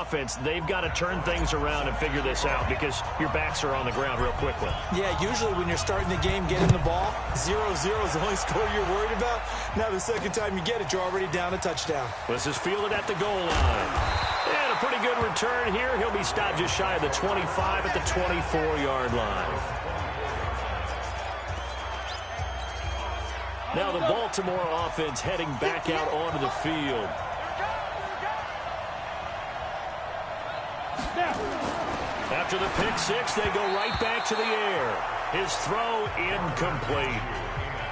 offense, they've got to turn things around and figure this out because your backs are on the ground real quickly. Yeah, usually when you're starting the game, getting the ball, 0-0 is the only score you're worried about. Now the second time you get it, you're already down a touchdown. This is fielded at the goal line. And a pretty good return here. He'll be stopped just shy of the 25 at the 24-yard line. Now the Baltimore offense heading back out onto the field. After the pick six, they go right back to the air. His throw incomplete.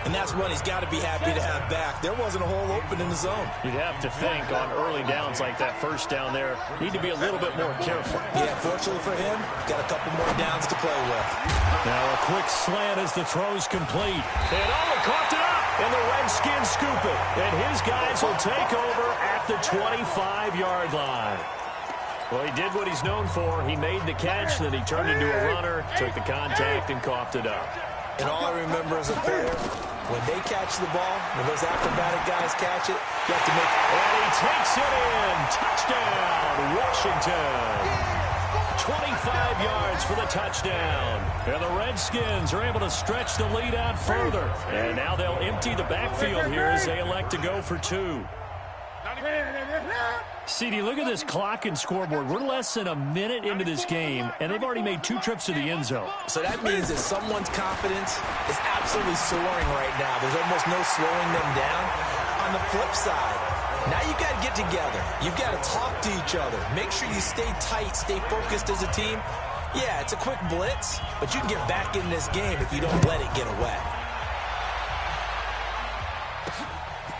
And that's one he's got to be happy to have back. There wasn't a hole open in the zone. You'd have to think on early downs like that first down there, need to be a little bit more careful. Yeah, fortunately for him, got a couple more downs to play with. Now a quick slant as the throw's complete. And coughed it up, and the Redskins scoop it. And his guys will take over at the 25-yard line. Well, he did what he's known for. He made the catch, then he turned into a runner, took the contact, and coughed it up. And all I remember as a player, when they catch the ball, when those acrobatic guys catch it, you have to make it. And he takes it in. Touchdown, Washington. 25 yards for the touchdown. And the Redskins are able to stretch the lead out further. And now they'll empty the backfield here as they elect to go for two. CD, look at this clock and scoreboard. We're less than a minute into this game, and they've already made 2 trips to the end zone. So that means that someone's confidence is absolutely soaring right now. There's almost no slowing them down. On the flip side, now you've got to get together. You've got to talk to each other. Make sure you stay tight, stay focused as a team. Yeah, it's a quick blitz, but you can get back in this game if you don't let it get away.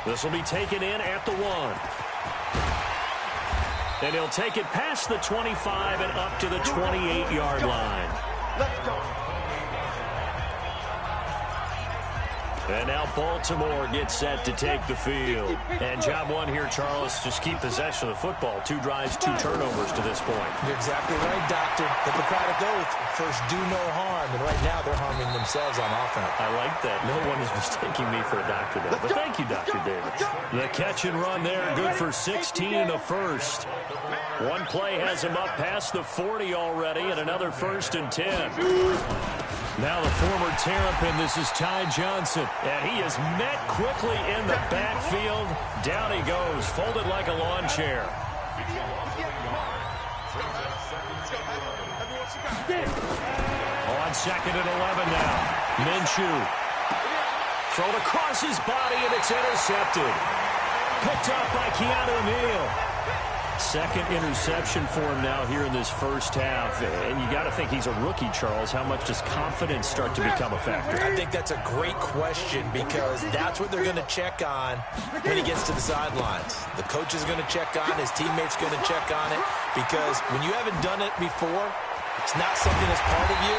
This will be taken in at the 1. And he'll take it past the 25 and up to the 28-yard line. Let's go. And now Baltimore gets set to take the field. And job one here, Charles, just keep possession of the football. 2 drives, 2 turnovers to this point. You're exactly right, Doctor. Hippocratic oath. First, do no harm. And right now, they're harming themselves on offense. I like that. No one is mistaking me for a doctor there. But thank you, Dr. Davis. The catch and run there, good for 16 and a first. One play has him up past the 40 already, and another 1st and 10. Now the former Terrapin, this is Ty Johnson. And he is met quickly in the backfield. Down he goes, folded like a lawn chair. On 2nd and 11 now. Minshew. Thrown across his body, and it's intercepted. Picked up by Keanu Neal. 2nd interception for him now here in this first half. And you got to think he's a rookie, Charles. How much does confidence start to become a factor? I think that's a great question because that's what they're going to check on when he gets to the sidelines. The coach is going to check on, his teammates going to check on it, because when you haven't done it before, it's not something that's part of you.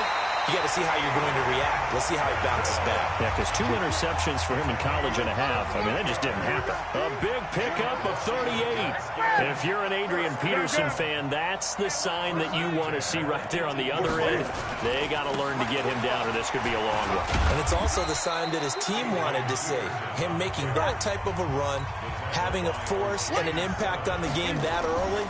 You got to see how you're going to react. Let's see how he bounces back. Yeah, because 2 interceptions for him in college and a half. I mean, that just didn't happen. A big pickup of 38. And if you're an Adrian Peterson fan, that's the sign that you want to see right there on the other end. They got to learn to get him down, or this could be a long one. And it's also the sign that his team wanted to see. Him making that type of a run, having a force and an impact on the game that early,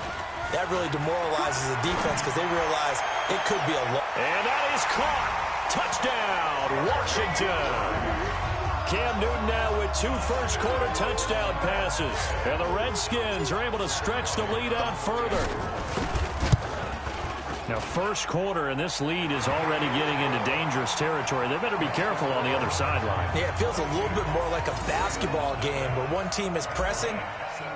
that really demoralizes the defense because they realize it could be a long. And that is caught. Touchdown, Washington. Cam Newton now with 2 first-quarter touchdown passes. And the Redskins are able to stretch the lead out further. Now, first quarter, and this lead is already getting into dangerous territory. They better be careful on the other sideline. Yeah, it feels a little bit more like a basketball game where one team is pressing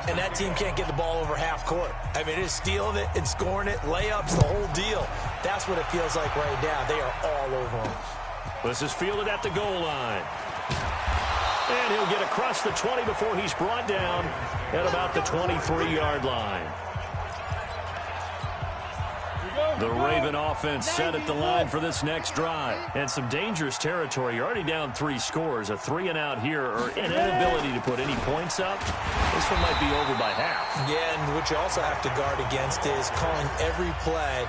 and that team can't get the ball over half court. I mean, it is stealing it and scoring it, layups, the whole deal. That's what it feels like right now. They are all over them. This is fielded at the goal line. And he'll get across the 20 before he's brought down at about the 23-yard line. The Raven offense set at the line for this next drive. And some dangerous territory. You're already down 3 scores. A 3-and-out here, or an inability to put any points up. This one might be over by half. Yeah, and what you also have to guard against is calling every play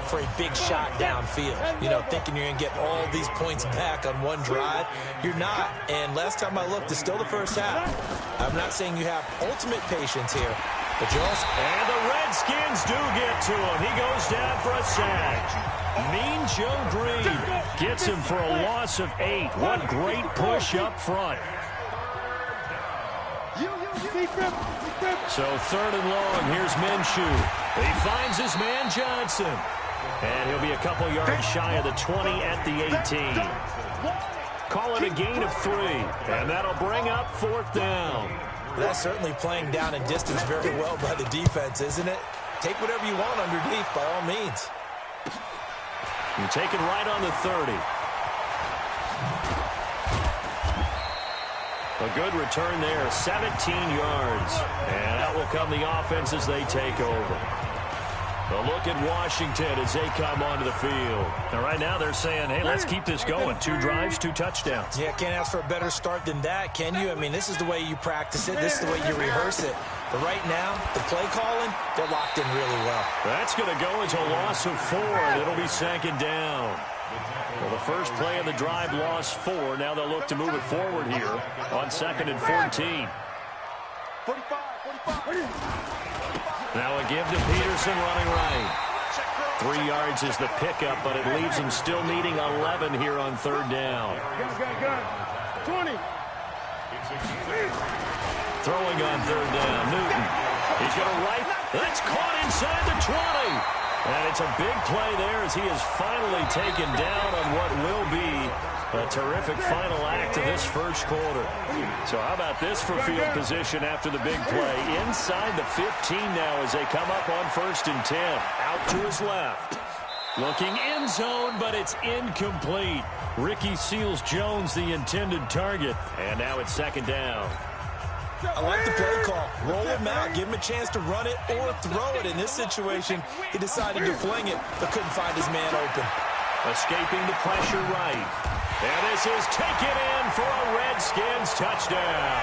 for a big shot downfield. You know, thinking you're going to get all these points back on one drive. You're not. And last time I looked, it's still the first half. I'm not saying you have ultimate patience here, And the Redskins do get to him. He goes down for a sack. Mean Joe Green gets him for a loss of 8. What great push up front. So 3rd and long. Here's Minshew. He finds his man Johnson. And he'll be a couple yards shy of the 20 at the 18. Call it a gain of 3. And that'll bring up 4th down. That's certainly playing down and distance very well by the defense, isn't it? Take whatever you want underneath by all means. You take it right on the 30. A good return there, 17 yards. And out will come the offense as they take over. A look at Washington as they come onto the field. And right now they're saying, hey, let's keep this going. 2 drives, 2 touchdowns. Yeah, can't ask for a better start than that, can you? I mean, this is the way you practice it. This is the way you rehearse it. But right now, the play calling, they're locked in really well. That's going to go into a loss of 4, and it'll be 2nd down. Well, the first play of the drive lost 4. Now they'll look to move it forward here on 2nd and 14. 45. Now a give to Peterson running right. 3 yards is the pickup, but it leaves him still needing 11 here on 3rd down. 20. Throwing on 3rd down, Newton. He's going to right. That's caught inside the 20. And it's a big play there as he is finally taken down on what will be a terrific final act of this first quarter. So how about this for field position after the big play? Inside the 15 now as they come up on 1st and 10. Out to his left. Looking end zone, but it's incomplete. Ricky Seals-Jones, the intended target. And now it's 2nd down. I like the play call. Roll him out. Give him a chance to run it or throw it. In this situation, he decided to fling it, but couldn't find his man open. Escaping the pressure right. And this is taken in for a Redskins touchdown.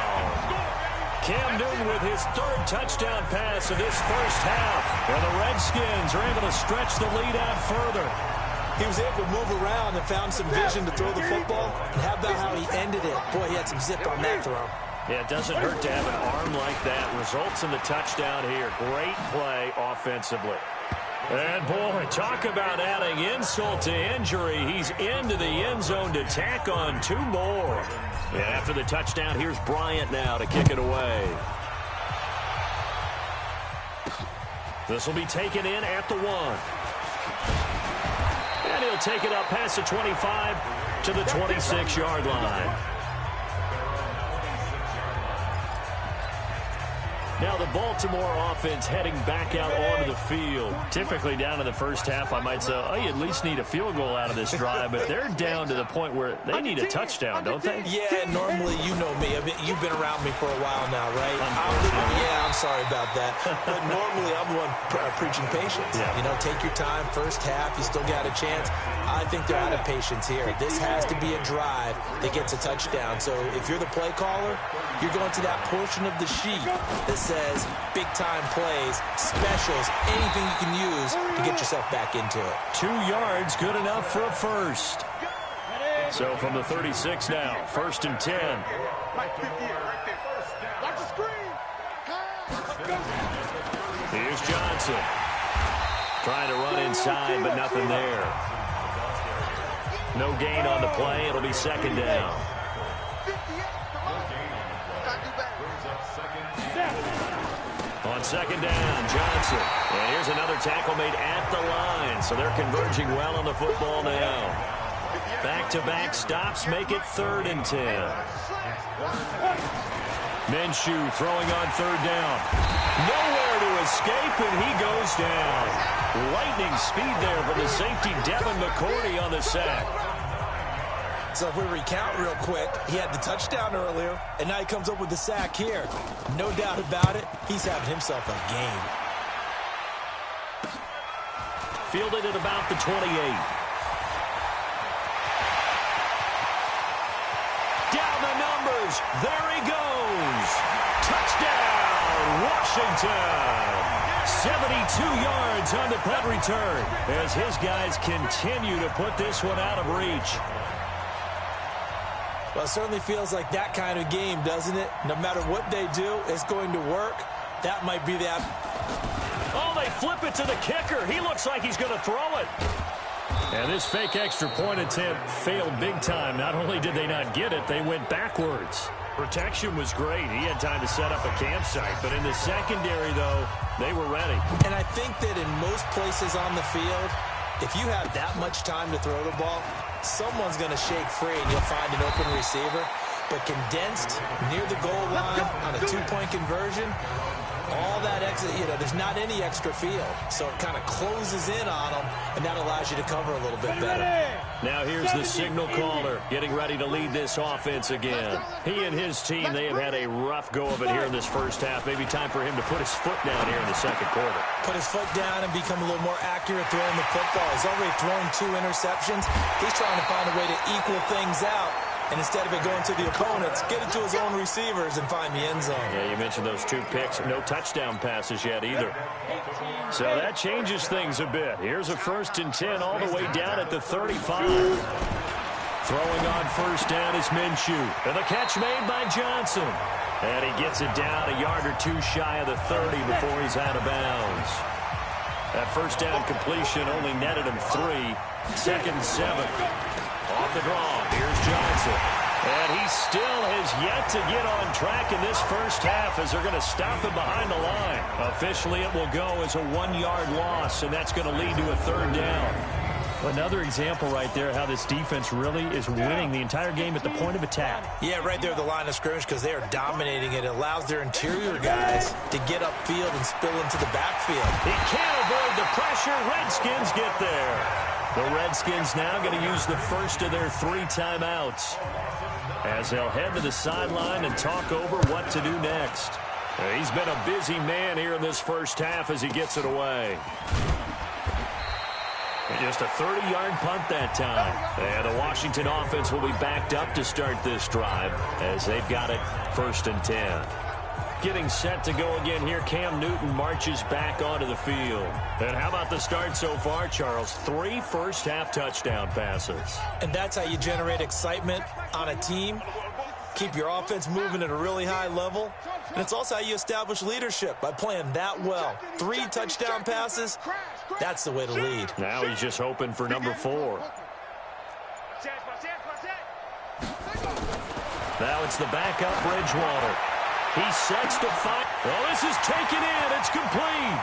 Cam Newton with his 3rd touchdown pass of this first half. And the Redskins are able to stretch the lead out further. He was able to move around and found some vision to throw the football. And how about how he ended it? Boy, he had some zip on that throw. Yeah, it doesn't hurt to have an arm like that. Results in the touchdown here. Great play offensively. And, boy, talk about adding insult to injury. He's into the end zone to tack on 2 more. And after the touchdown, here's Bryant now to kick it away. This will be taken in at the 1. And he'll take it up past the 25 to the 26-yard line. Now the Baltimore offense heading back out onto the field. Typically down in the first half, I might say, oh, you at least need a field goal out of this drive. But they're down to the point where they need a touchdown, don't they? Yeah, normally, you know me. I mean, you've been around me for a while now, right? I'm sorry about that. But normally, I'm the one preaching patience. Yeah. You know, take your time. First half, you still got a chance. I think they're out of patience here. This has to be a drive that gets a touchdown. So if you're the play caller, you're going to that portion of the sheet that says big-time plays, specials, anything you can use to get yourself back into it. 2 yards, good enough for a first. So from the 36 now, 1st and 10. Here's Johnson. Trying to run inside, but nothing there. No gain on the play. It'll be 2nd down. On 2nd down, Johnson. And here's another tackle made at the line. So they're converging well on the football now. Back-to-back stops make it 3rd and 10. Minshew throwing on 3rd down. Nowhere to escape, and he goes down. Lightning speed there from the safety, Devin McCourty, on the sack. So if we recount real quick, he had the touchdown earlier, and now he comes up with the sack here. No doubt about it, he's having himself a game. Fielded at about the 28. Down the numbers. There he goes. Touchdown, Washington. 72 yards on the punt return as his guys continue to put this one out of reach. Well, it certainly feels like that kind of game, doesn't it? No matter what they do, it's going to work. That might be that. Oh, they flip it to the kicker. He looks like he's going to throw it. And this fake extra point attempt failed big time. Not only did they not get it, they went backwards. Protection was great. He had time to set up a campsite. But in the secondary, though, they were ready. And I think that in most places on the field, if you have that much time to throw the ball, someone's going to shake free and you'll find an open receiver. But condensed near the goal line on a two-point conversion, all that extra, there's not any extra field. So it kind of closes in on them, and that allows you to cover a little bit better. Now here's the signal caller getting ready to lead this offense again. He and his team, they have had a rough go of it here in this first half. Maybe time for him to put his foot down here in the second quarter. Put his foot down and become a little more accurate throwing the football. He's already thrown 2 interceptions. He's trying to find a way to equal things out. And instead of it going to the opponents, get it to his own receivers and find the end zone. Yeah, you mentioned those 2 picks. No touchdown passes yet either. So that changes things a bit. Here's a 1st and 10 all the way down at the 35. Throwing on first down is Minshew. And the catch made by Johnson. And he gets it down a yard or 2 shy of the 30 before he's out of bounds. That first down completion only netted him 3. 2nd and 7. Off the draw, here's Johnson. And he still has yet to get on track in this first half as they're going to stop him behind the line. Officially, it will go as a 1-yard loss, and that's going to lead to a 3rd down. Another example right there how this defense really is winning the entire game at the point of attack. Yeah, right there at the line of scrimmage because they are dominating it. It allows their interior guys to get upfield and spill into the backfield. He can't avoid the pressure. Redskins get there. The Redskins now going to use the first of their 3 timeouts as they'll head to the sideline and talk over what to do next. He's been a busy man here in this first half as he gets it away. And just a 30-yard punt that time. And the Washington offense will be backed up to start this drive as they've got it 1st and 10. Getting set to go again here. Cam Newton marches back onto the field. And how about the start so far, Charles? 3 first-half touchdown passes. And that's how you generate excitement on a team. Keep your offense moving at a really high level. And it's also how you establish leadership by playing that well. 3 touchdown passes, that's the way to lead. Now he's just hoping for number 4. Now it's the backup Bridgewater. He sets to fight. Well, this is taken in. It's complete.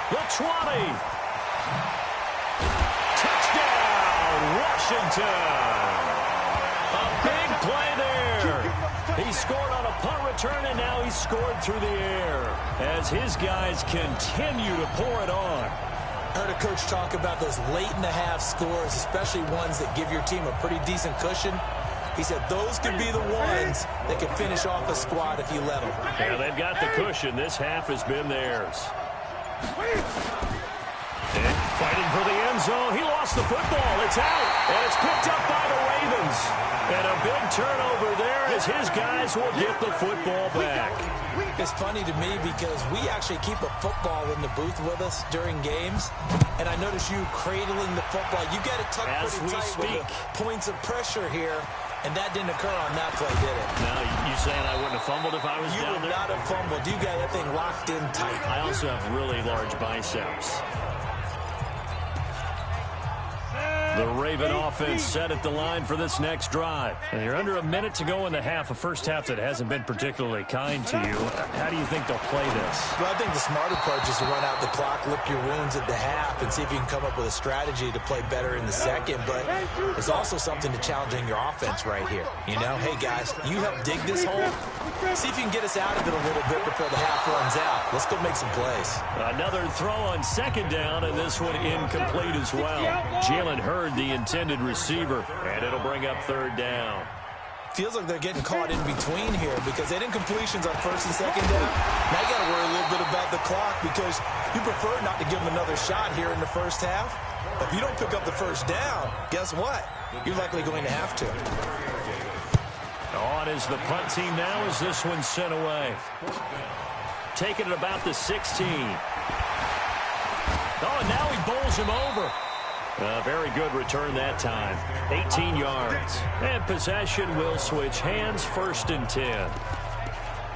The 20. Touchdown, Washington. A big play there. He scored on a punt return, and now he's scored through the air as his guys continue to pour it on. I heard a coach talk about those late-in-the-half scores, especially ones that give your team a pretty decent cushion. He said those could be the ones that could finish off a squad if you let them. Yeah, they've got the cushion. This half has been theirs. And fighting for the end zone. He lost the football. It's out. And it's picked up by the Ravens. And a big turnover there as his guys will get the football back. It's funny to me because we actually keep a football in the booth with us during games. And I notice you cradling the football. You got it tucked pretty tight with the points of pressure here. And that didn't occur on that play, did it? Now, you saying I wouldn't have fumbled if I was down there? You would not have fumbled. You got that thing locked in tight. I also have really large biceps. The Raven offense set at the line for this next drive. And you're under a minute to go in the half, a first half that hasn't been particularly kind to you. How do you think they'll play this? Well, I think the smarter approach is to run out the clock, lick your wounds at the half, and see if you can come up with a strategy to play better in the second. But there's also something to challenging your offense right here. You know, hey, guys, you help dig this hole. See if you can get us out of it a little bit before the half runs out. Let's go make some plays. Another throw on 2nd down, and this one incomplete as well. Jalen Hurd, the intended receiver, and it'll bring up 3rd down. Feels like they're getting caught in between here because they didn't completions on 1st and 2nd down. Now you got to worry a little bit about the clock because you prefer not to give them another shot here in the first half. But if you don't pick up the first down, guess what? You're likely going to have to. On is the punt team now as this one's sent away. Taking it about the 16. Oh, and now he bowls him over. A very good return that time. 18 yards. And possession will switch hands, 1st and 10.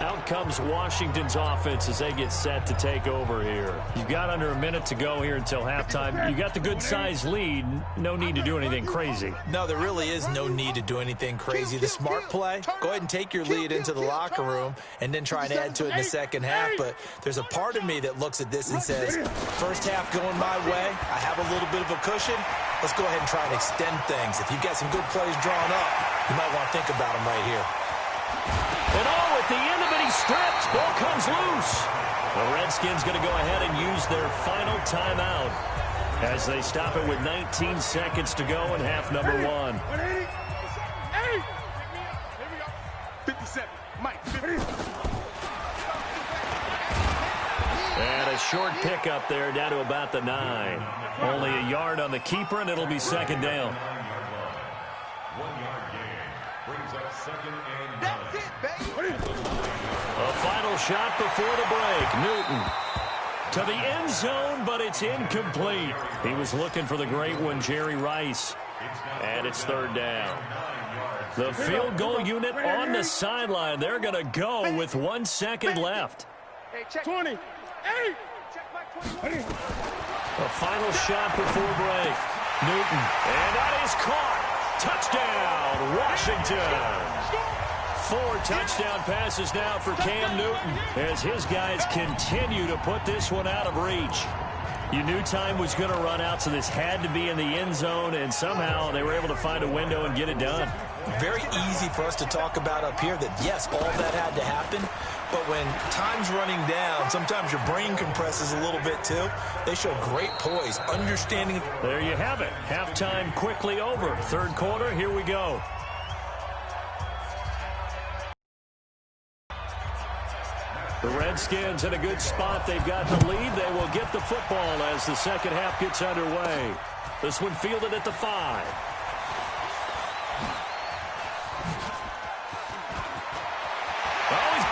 Out comes Washington's offense as they get set to take over here. You've got under a minute to go here until halftime. You got the good-sized lead. No need to do anything crazy. No, there really is no need to do anything crazy. The smart play, go ahead and take your lead into the locker room and then try and add to it in the second half. But there's a part of me that looks at this and says, first half going my way, I have a little bit of a cushion. Let's go ahead and try and extend things. If you've got some good plays drawn up, you might want to think about them right here. And at the end of it, he's stripped. Ball comes loose. The Redskins going to go ahead and use their final timeout as they stop it with 19 seconds to go in half number one. 57. Mike, 50. And a short pickup there down to about the 9. Only a yard on the keeper, and it'll be second down. 1 yard gain. Brings up second and 9. That's it, baby. A final shot before the break. Newton to the end zone, but it's incomplete. He was looking for the great one, Jerry Rice. And it's third down. The field goal unit on the sideline. They're going to go with 1 second left. 20. Hey. A final shot before break. Newton. And that is caught. Touchdown, Washington. 4 touchdown passes now for Cam Newton as his guys continue to put this one out of reach. You knew time was going to run out, so this had to be in the end zone, and somehow they were able to find a window and get it done. Very easy for us to talk about up here that, yes, all that had to happen, but when time's running down, sometimes your brain compresses a little bit too. They show great poise, understanding. There you have it. Halftime quickly over. Third quarter, here we go. The Redskins in a good spot. They've got the lead. They will get the football as the second half gets underway. This one fielded at the 5.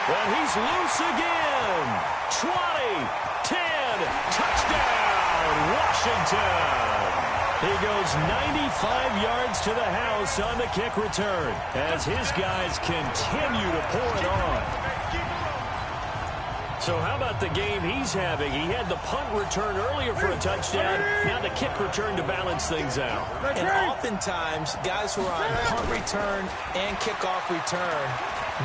And he's loose again. 20, 10, touchdown, Washington. He goes 95 yards to the house on the kick return as his guys continue to pour it on. So how about the game he's having? He had the punt return earlier for a touchdown. Now the kick return to balance things out. And oftentimes, guys who are on punt return and kickoff return,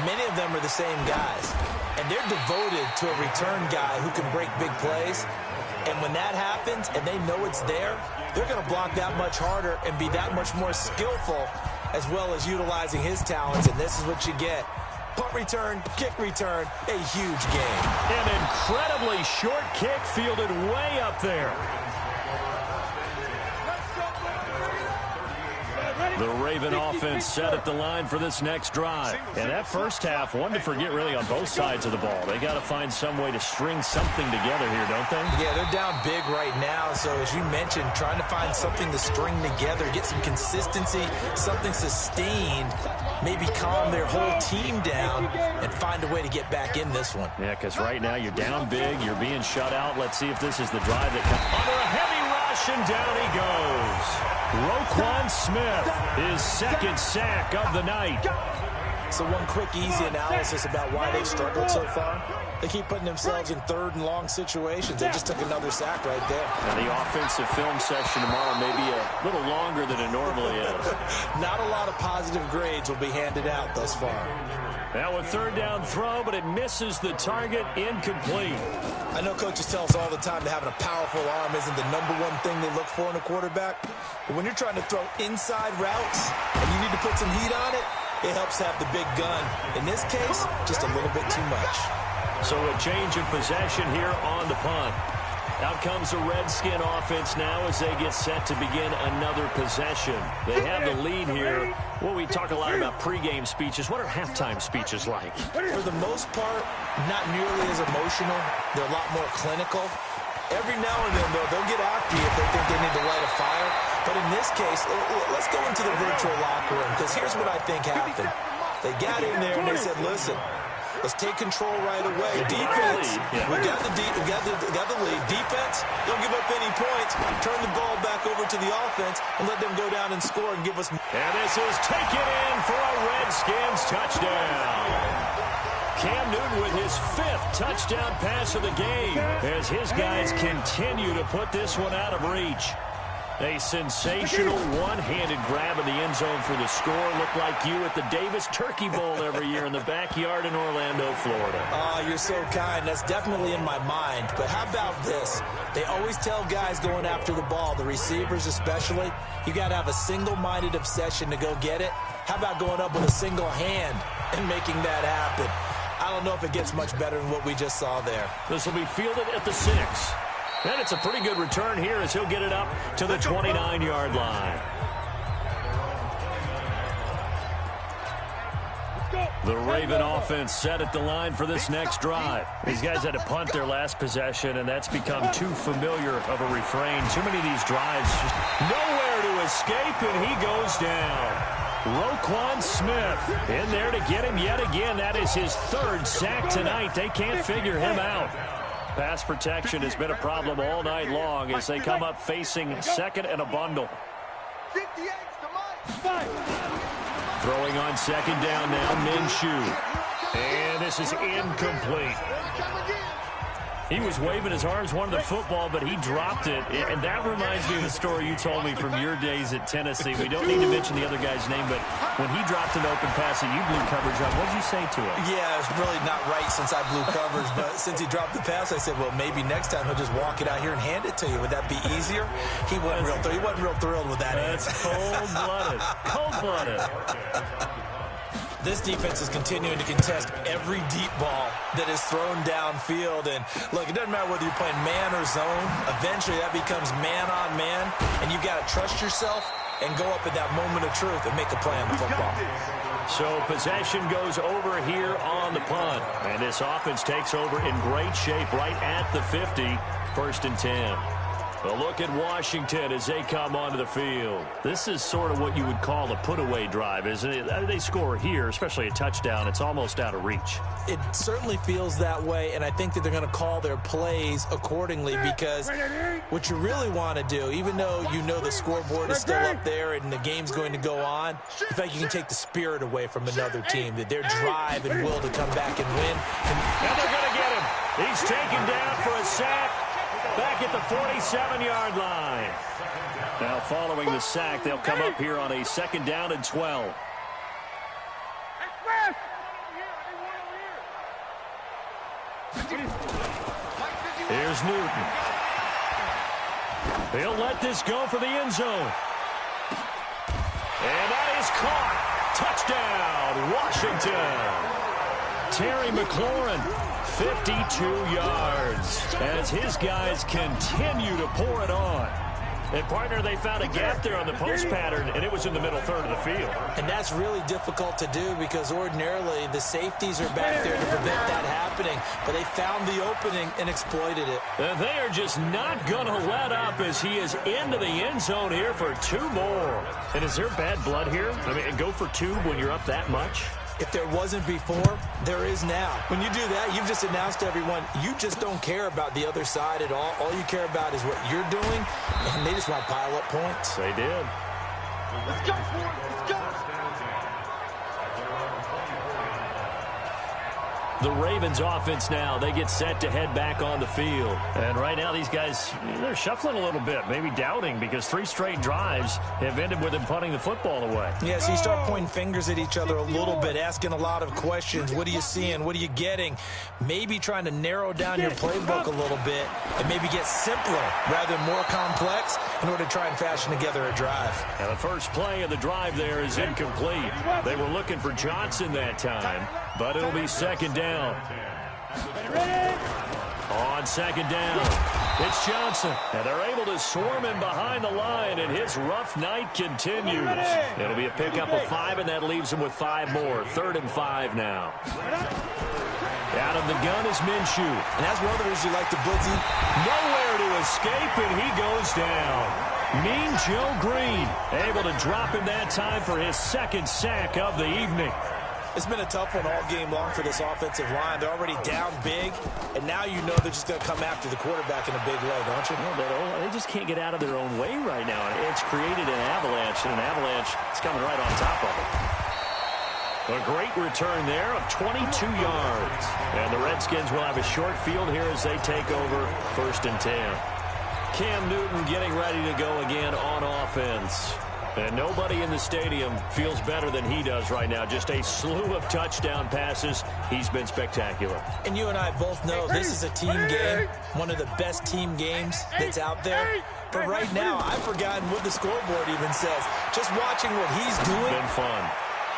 many of them are the same guys. And they're devoted to a return guy who can break big plays. And when that happens and they know it's there, they're going to block that much harder and be that much more skillful as well as utilizing his talents. And this is what you get. Punt return, kick return, a huge game. An incredibly short kick fielded way up there. The Raven offense set at the line for this next drive. And that first half, one to forget really on both sides of the ball. They got to find some way to string something together here, don't they? Yeah, they're down big right now. So as you mentioned, trying to find something to string together, get some consistency, something sustained, maybe calm their whole team down and find a way to get back in this one. Yeah, because right now you're down big, you're being shut out. Let's see if this is the drive that comes under a heavy rush, and down he goes. Roquan Smith, his second sack of the night. So one quick, easy analysis about why they've struggled so far. They keep putting themselves in third and long situations. They just took another sack right there. And the offensive film section tomorrow may be a little longer than it normally is. Not a lot of positive grades will be handed out thus far. Now a third down throw, but it misses the target, incomplete. I know coaches tell us all the time that having a powerful arm isn't the number one thing they look for in a quarterback. But when you're trying to throw inside routes and you need to put some heat on it, it helps have the big gun. In this case, just a little bit too much. So a change of possession here on the punt. Out comes the Redskin offense now as they get set to begin another possession. They have the lead here. Well, we talk a lot about pregame speeches. What are halftime speeches like? For the most part, not nearly as emotional. They're a lot more clinical. Every now and then, though, they'll get after you if they think they need to light a fire. But in this case, let's go into the virtual locker room, because here's what I think happened. They got in there and they said, listen, let's take control right away. Defense, we got the lead. Defense, don't give up any points. Turn the ball back over to the offense and let them go down and score and give us. And this is taken in for a Redskins touchdown. Cam Newton with his 5th touchdown pass of the game as his guys continue to put this one out of reach. A sensational one-handed grab in the end zone for the score. Looked like you at the Davis Turkey Bowl every year in the backyard in Orlando, Florida. Oh, you're so kind. That's definitely in my mind. But how about this? They always tell guys going after the ball, the receivers especially, you got to have a single-minded obsession to go get it. How about going up with a single hand and making that happen? I don't know if it gets much better than what we just saw there. This will be fielded at the 6. And it's a pretty good return here as he'll get it up to the 29-yard line. The Raven offense set at the line for this next drive. These guys had to punt their last possession, and that's become too familiar of a refrain. Too many of these drives, just nowhere to escape, and he goes down. Roquan Smith in there to get him yet again. That is his 3rd sack tonight. They can't figure him out. Pass protection has been a problem all night long as they come up facing 2nd and a bundle. Throwing on 2nd down now, Minshew. And this is incomplete. He was waving his arms, wanted the football, but he dropped it. And that reminds me of the story you told me from your days at Tennessee. We don't need to mention the other guy's name, but when he dropped an open pass that you blew coverage on, what did you say to him? Yeah, it's really not right since I blew coverage, but since he dropped the pass, I said, well, maybe next time he'll just walk it out here and hand it to you. Would that be easier? He wasn't real thrilled with that. That's cold-blooded. Cold-blooded. This defense is continuing to contest every deep ball that is thrown downfield. And, look, it doesn't matter whether you're playing man or zone. Eventually, that becomes man-on-man, and you've got to trust yourself and go up at that moment of truth and make a play on the football. So possession goes over here on the punt. And this offense takes over in great shape right at the 50, 1st and 10. A look at Washington as they come onto the field. This is sort of what you would call a put-away drive, isn't it? They score here, especially a touchdown. It's almost out of reach. It certainly feels that way, and I think that they're going to call their plays accordingly because what you really want to do, even though you know the scoreboard is still up there and the game's going to go on, in fact, you can take the spirit away from another team, that their drive and will to come back and win. And they're going to get him. He's taken down for a sack. Back at the 47-yard line. Now following the sack, they'll come up here on a 2nd down and 12. Here's Newton. He'll let this go for the end zone. And that is caught. Touchdown, Washington. Terry McLaurin. 52 yards as his guys continue to pour it on. And, partner, they found a gap there on the post pattern, and it was in the middle 3rd of the field. And that's really difficult to do because ordinarily the safeties are back there to prevent that happening. But they found the opening and exploited it. And they are just not going to let up as he is into the end zone here for 2 more. And is there bad blood here? I mean, go for 2 when you're up that much? If there wasn't before, there is now. When you do that, you've just announced to everyone, you just don't care about the other side at all. All you care about is what you're doing, and they just want to pile up points. They did. Let's go, let's go. The Ravens offense now, they get set to head back on the field. And right now these guys, they're shuffling a little bit, maybe doubting because 3 straight drives have ended with them punting the football away. Yeah, so you start pointing fingers at each other a little bit, asking a lot of questions. What are you seeing? What are you getting? Maybe trying to narrow down your playbook a little bit and maybe get simpler rather than more complex in order to try and fashion together a drive. And the first play of the drive there is incomplete. They were looking for Johnson that time, but it'll be 2nd down. On 2nd down, it's Johnson. And they're able to swarm him behind the line, and his rough night continues. It'll be a pickup of 5, and that leaves him with 5 more. 3rd and 5 now. Out of the gun is Minshew. And that's one of the reasons you like the blitzy. Nowhere to escape, and he goes down. Mean Joe Green able to drop him that time for his 2nd sack of the evening. It's been a tough one all game long for this offensive line. They're already down big, and now you know they're just going to come after the quarterback in a big way, don't you? No, they just can't get out of their own way right now. It's created an avalanche, and an avalanche is coming right on top of it. A great return there of 22 yards. And the Redskins will have a short field here as they take over 1st and 10. Cam Newton getting ready to go again on offense. And nobody in the stadium feels better than he does right now. Just a slew of touchdown passes. He's been spectacular. And you and I both know this is a team game, one of the best team games that's out there. But right now, I've forgotten what the scoreboard even says. Just watching what he's doing. It's been fun.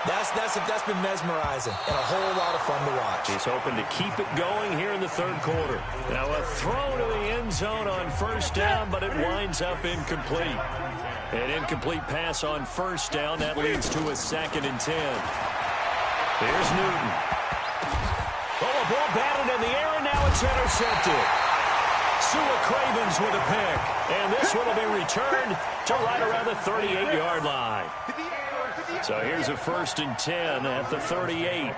That's been mesmerizing and a whole lot of fun to watch. He's hoping to keep it going here in the 3rd quarter. Now a throw to the end zone on 1st down, but it winds up incomplete. An incomplete pass on 1st down. That leads to a 2nd and 10. Here's Newton. Oh, a ball batted in the air, and now it's intercepted. Sua Cravens with a pick. And this one will be returned to right around the 38-yard line. So here's a 1st and 10 at the 38.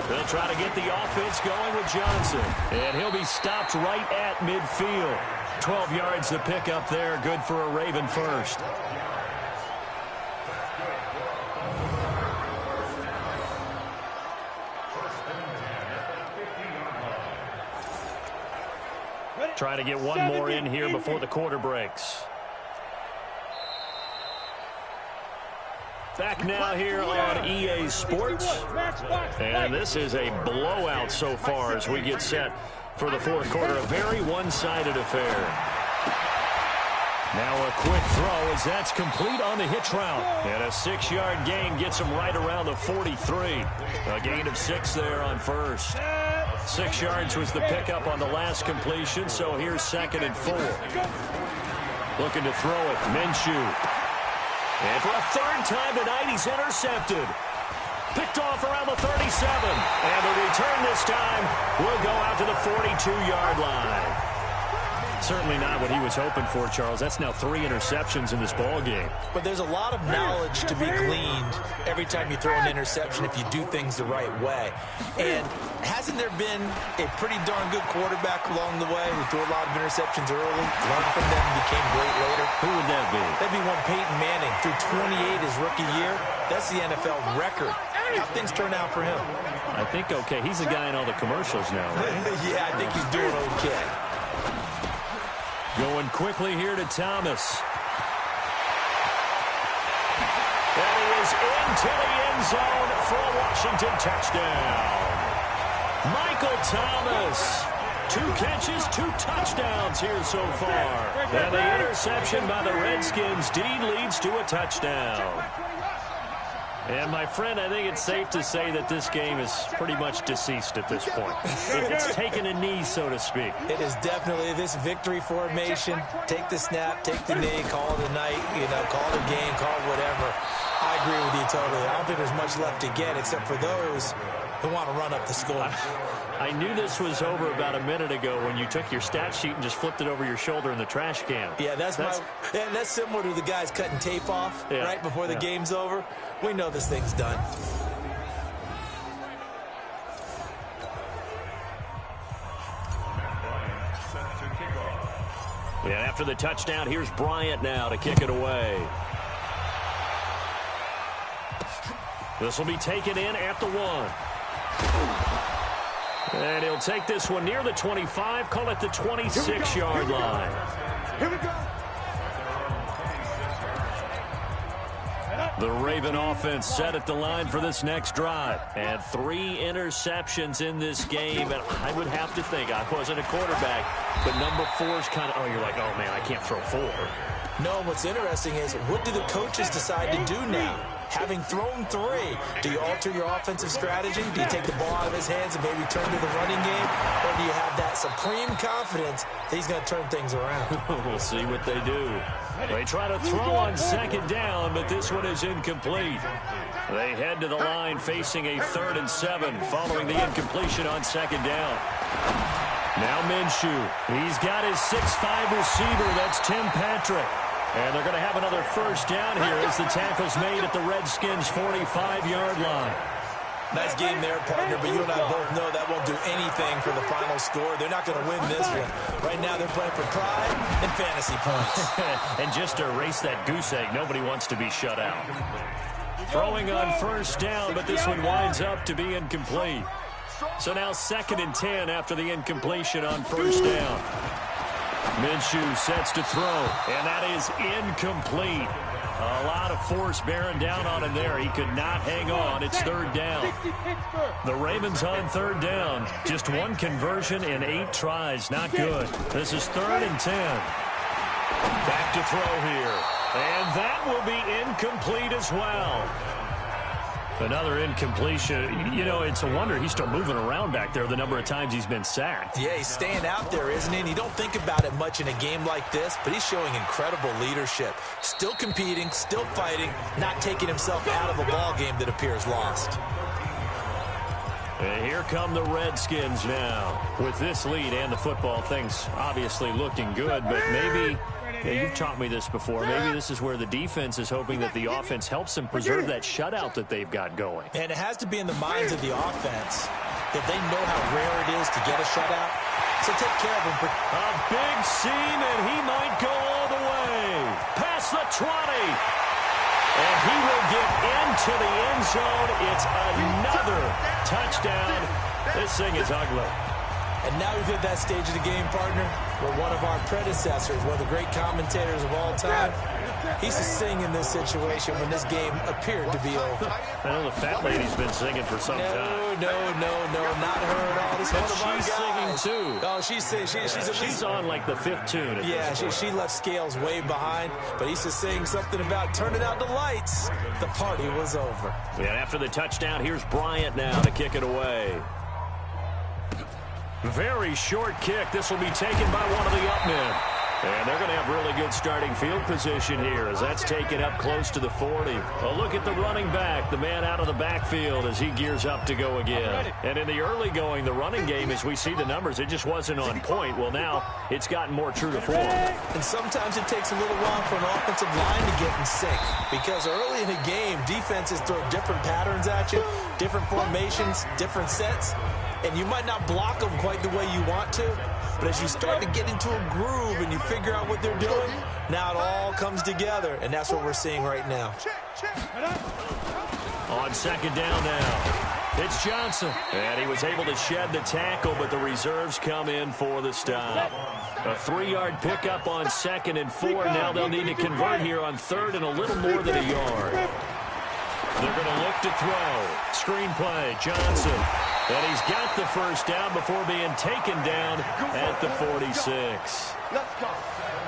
They'll try to get the offense going with Johnson. And he'll be stopped right at midfield. 12 yards to pick up there. Good for a Raven first. Try to get one more in here before the quarter breaks. Back now here on EA Sports. And this is a blowout so far as we get set for the 4th quarter. A very one-sided affair. Now a quick throw as that's complete on the hitch route. And a 6-yard gain gets him right around the 43. A gain of 6 there on 1st. 6 yards was the pickup on the last completion, so here's 2nd and 4. Looking to throw it, Minshew. And for a 3rd time tonight, he's intercepted. Picked off around the 37. And the return this time will go out to the 42-yard line. Certainly not what he was hoping for, Charles. That's now 3 interceptions in this ball game. But there's a lot of knowledge to be gleaned every time you throw an interception if you do things the right way. And hasn't there been a pretty darn good quarterback along the way who threw a lot of interceptions early, learned from them, and became great later? Who would that be? That'd be one Peyton Manning. Threw 28 his rookie year. That's the NFL record. How things turn out for him? I think okay. He's the guy in all the commercials now, right? Yeah, I think he's doing okay. Going quickly here to Thomas. And he is into the end zone for a Washington touchdown. Michael Thomas. 2 catches, 2 touchdowns here so far. And the interception by the Redskins indeed leads to a touchdown. And, my friend, I think it's safe to say that this game is pretty much deceased at this point. It's taken a knee, so to speak. It is definitely this victory formation. Take the snap, take the knee, call it a night, call it a game, call it whatever. I agree with you totally. I don't think there's much left to get except for those who want to run up the score. I knew this was over about a minute ago when you took your stat sheet and just flipped it over your shoulder in the trash can. Yeah, that's similar to the guys cutting tape off right before the game's over. We know this thing's done. And after the touchdown, here's Bryant now to kick it away. This will be taken in at the 1. And he'll take this one near the 25, call it the 26-yard line. Here we go. The Raven offense set at the line for this next drive. And 3 interceptions in this game. And I would have to think, I wasn't a quarterback, but number 4 is kind of, you're like, oh, man, I can't throw 4. No, what's interesting is what do the coaches decide to do now? Having thrown 3, do you alter your offensive strategy? Do you take the ball out of his hands and maybe turn to the running game? Or do you have that supreme confidence that he's going to turn things around? We'll see what they do. They try to throw on 2nd down, but this one is incomplete. They head to the line facing a 3rd and 7 following the incompletion on 2nd down. Now Minshew. He's got his 6'5 receiver. That's Tim Patrick. And they're going to have another 1st down here as the tackle's made at the Redskins' 45-yard line. Nice game there, partner, but you and I both know that won't do anything for the final score. They're not going to win this one. Right now they're playing for pride and fantasy points. And just to erase that goose egg, nobody wants to be shut out. Throwing on first down, but this one winds up to be incomplete. So now 2nd and 10 after the incompletion on first down. Minshew sets to throw, and that is incomplete. A lot of force bearing down on him there. He could not hang on. It's 3rd down. The Ravens on 3rd down. Just one conversion in 8 tries. Not good. This is 3rd and 10. Back to throw here. And that will be incomplete as well. Another incompletion. You know, it's a wonder he's still moving around back there the number of times he's been sacked. Yeah, he's staying out there, isn't he? And you don't think about it much in a game like this, but he's showing incredible leadership. Still competing, still fighting, not taking himself out of a ball game that appears lost. And here come the Redskins now. With this lead and the football, things obviously looking good, but maybe... Yeah, you've taught me this before. Maybe this is where the defense is hoping that the offense helps them preserve that shutout that they've got going. And it has to be in the minds of the offense that they know how rare it is to get a shutout. So take care of him. A big seam, and he might go all the way. Past the 20. And he will get into the end zone. It's another touchdown. This thing is ugly. And now we've hit that stage of the game, partner, where one of our predecessors, one of the great commentators of all time, he's to sing in this situation when this game appeared to be over. I know the fat lady's been singing for some time. No, not her at all. This is one of our she's guys. singing, too. Oh, she's singing. She's on, like, the 5th tune. Yeah, she left Scales way behind, but he's just saying something about turning out the lights. The party was over. And after the touchdown, here's Bryant now to kick it away. Very short kick. This will be taken by one of the up men. And they're going to have really good starting field position here as that's taken up close to the 40. A look at the running back, the man out of the backfield as he gears up to go again. And in the early going, the running game, as we see the numbers, it just wasn't on point. Well, now it's gotten more true to form. And sometimes it takes a little while for an offensive line to get in sync because early in a game, defenses throw different patterns at you, different formations, different sets, and you might not block them quite the way you want to. But as you start to get into a groove and you figure out what they're doing, now it all comes together, and that's what we're seeing right now. On 2nd down now, it's Johnson. And he was able to shed the tackle, but the reserves come in for the stop. A 3-yard pickup on 2nd and 4. Now they'll need to convert here on 3rd and a little more than a yard. They're going to look to throw. Screen play, Johnson. And he's got the first down before being taken down at the 46.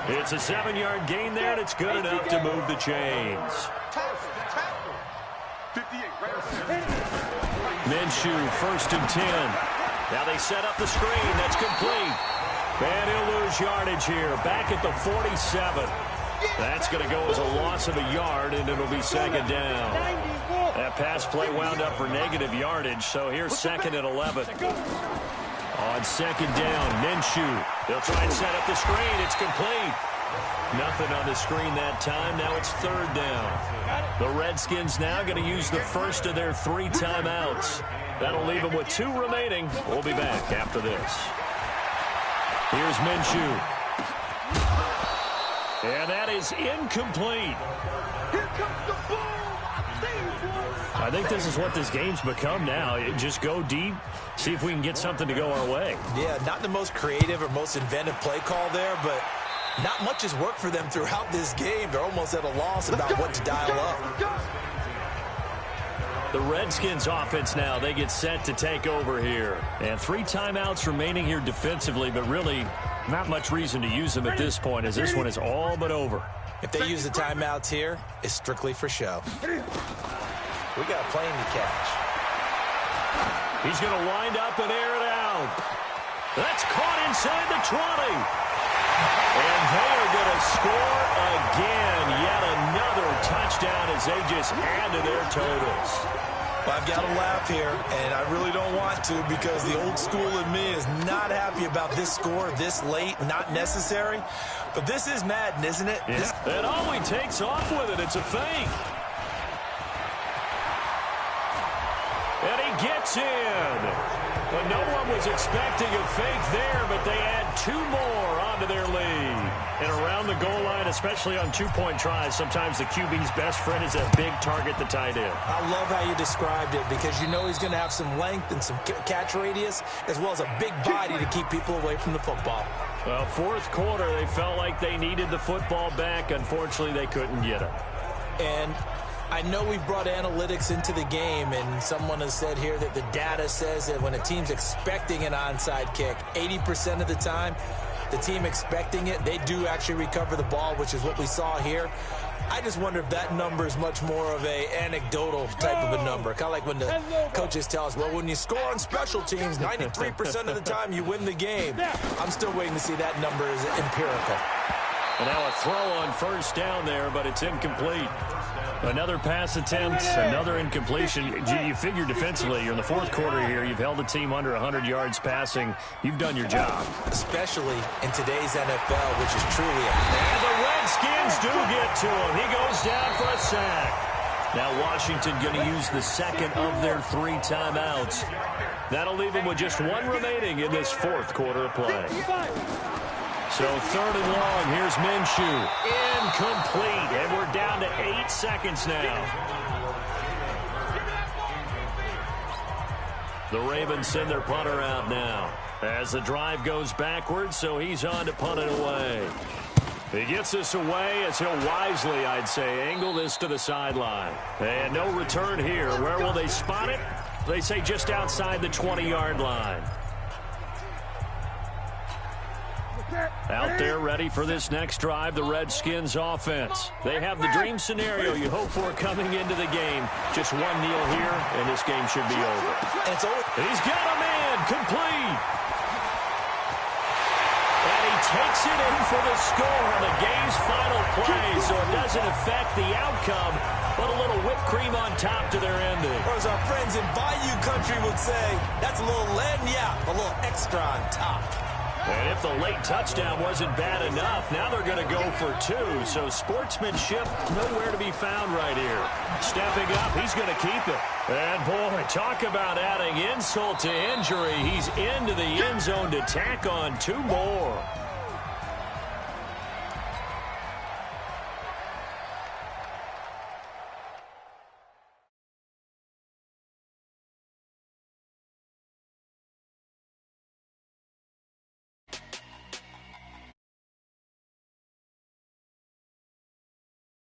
It's a 7-yard gain there, and it's good enough to move the chains. Minshew, 1st and 10. Now they set up the screen. That's complete. And he'll lose yardage here. Back at the 47. That's going to go as a loss of a yard, and it'll be 2nd down. That pass play wound up for negative yardage, so here's 2nd and 11. On 2nd down, Minshew. They'll try and set up the screen. It's complete. Nothing on the screen that time. Now it's 3rd down. The Redskins now going to use the first of their 3 timeouts. That'll leave them with 2 remaining. We'll be back after this. Here's Minshew. And that is incomplete. Here comes the ball. I think this is what this game's become now. Just go deep, see if we can get something to go our way. Yeah, not the most creative or most inventive play call there, but not much has worked for them throughout this game. They're almost at a loss about what to dial up. The Redskins offense now, they get set to take over here. And 3 timeouts remaining here defensively, but really not much reason to use them at this point as this one is all but over. If they use the timeouts here, it's strictly for show. We got a plane to catch. He's going to wind up and air it out. That's caught inside the 20. And they are going to score again. Yet another touchdown as they just add to their totals. Well, I've got to laugh here, and I really don't want to because the old school in me is not happy about this score this late, not necessary. But this is Madden, isn't it? Yeah. And all he takes off with it, it's a fake. And he gets in. Well, no one was expecting a fake there, but they add 2 more onto their lead. And around the the goal line, especially on two-point tries, sometimes the QB's best friend is a big target, the tight end. I love how you described it because you know he's going to have some length and some catch radius as well as a big body to keep people away from the football. Well, fourth quarter, they felt like they needed the football back. Unfortunately, they couldn't get it. And I know we've brought analytics into the game, and someone has said here that the data says that when a team's expecting an onside kick, 80% of the time, the team expecting it, they do actually recover the ball, which is what we saw here. I just wonder if that number is much more of a anecdotal type of a number. Kind of like when the coaches tell us, well, when you score on special teams, 93% of the time you win the game. I'm still waiting to see that number is empirical. And now a throw on first down there, but it's incomplete. Another pass attempt, another incompletion. You figure defensively, you're in the fourth quarter here. You've held the team under 100 yards passing. You've done your job. Especially in today's NFL, which is truly a... And the Redskins do get to him. He goes down for a sack. Now Washington going to use the second of their 3 timeouts. That'll leave them with just 1 remaining in this fourth quarter of play. So 3rd and long, here's Minshew. Incomplete, and we're down to 8 seconds now. The Ravens send their punter out now as the drive goes backwards, so he's on to punt it away. He gets this away as he'll wisely, I'd say, angle this to the sideline. And no return here. Where will they spot it? They say just outside the 20-yard line. Out there ready for this next drive, the Redskins offense. They have the dream scenario you hope for coming into the game. Just 1 kneel here, and this game should be over. And it's over. He's got a man, complete. And he takes it in for the score on the game's final play, so it doesn't affect the outcome, but a little whipped cream on top to their ending. Or as our friends in Bayou Country would say, that's a little lagniappe, a little extra on top. And if the late touchdown wasn't bad enough, now they're going to go for 2. So sportsmanship nowhere to be found right here. Stepping up, he's going to keep it. And boy, talk about adding insult to injury. He's into the end zone to tack on 2 more.